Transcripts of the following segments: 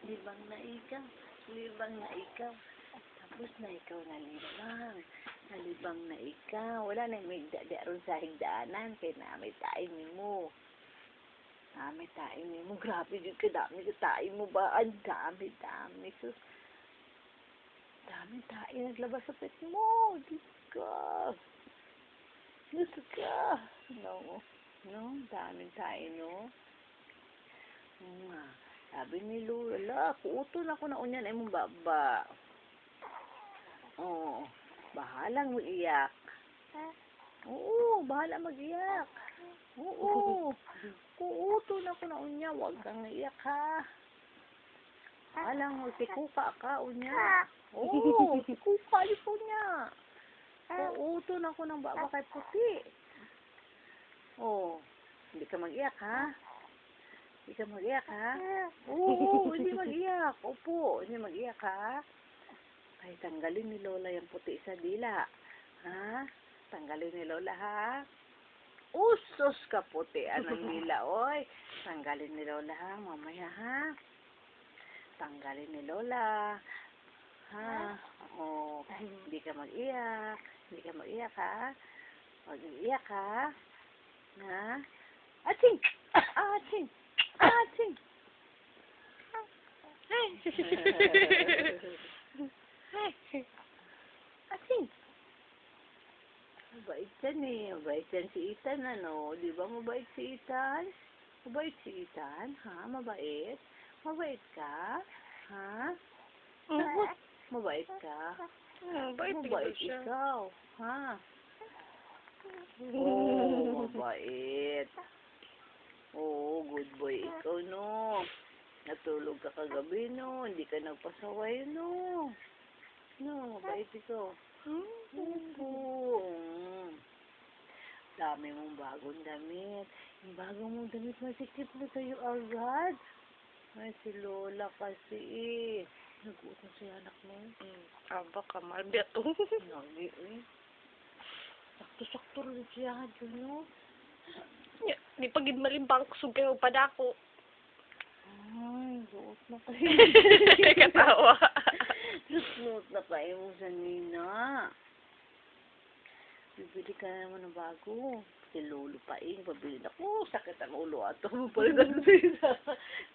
libang na ikaw, libang na ikaw. Tapos na ikaw nalibang na ikaw. Wala na may ron sa higdaanan, kaya namin tayo mo. Namin tayo mo. Grabe yung kadami ka tayo mo ba? Ang dami. Sus. Dami tayo naglabas sa pet mo. Diyos ka. No, dami tayo, no? Sabi ni Lola, kuuton ako na unyan ay mong baba. Oo, bahalang mag-iyak. Oo, bahala mag-iyak. Oo, kuuton ako na unya, huwag kang iyak ha. Bahalang magtikuka ka unya. Oo, tikuka yun po niya. Kuuton ako ng baba kay puti. Oo, hindi ka mag-iyak ha. Hindi ka mag-iyak ha. Oo, hindi mag-iyak. Opo, hindi mag-iyak ha. Ay, tanggalin ni Lola yung puti sa dila. Ha? Tanggalin ni Lola, ha? Usos ka puti anang dila, oy. Tanggalin ni Lola, ha? Mamaya, ha? Tanggalin ni Lola. Ha? Oo. Hindi ka mag-iyak. Hindi ka mag-iyak, ha? Mag-iyak, ha? Ha? Aching! Aching! Aching! Ating! Mabait yan eh. Mabait yan si Ethan, ano? Di ba mabait si Ethan? Mabait si Ethan? Ha? Mabait? Mabait ka? Ha? Mabait ka? Mabait ikaw. Ha? Oh, mabait. Oh, good boy ikaw, no? Natulog ka kagabi, no? Hindi ka nagpasaway, no? No, mabait ikaw. Oo. Dami mong bagong damit. Yung bagong mong damit, masikip na sa'yo agad. Ay, si Lola kasi eh. Nag-uutang sa'yo anak mo. Aba ka, malbiyato. Nagi eh. Sakto-sakto rin siya dyan, no? Di pagid malimbang kusog kayo pa dako. Ay, suot na kayo. Katawa. Suot na kayo mo sa Nina. Bibili ka naman ng bago. Si Lolo pa eh. Pabili na ko. Sakit ang ulo ato. Palitan sila.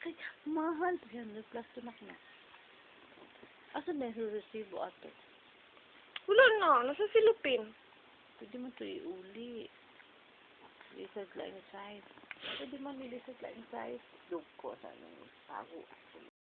Kaya, mahal. 300 plus to na. Asa na yung resibo ato? Wala na, nasa silupin. Pwede mo ito iuli. Lizard line size. Pwede mo ni lizard line size. Dug ko sa bago.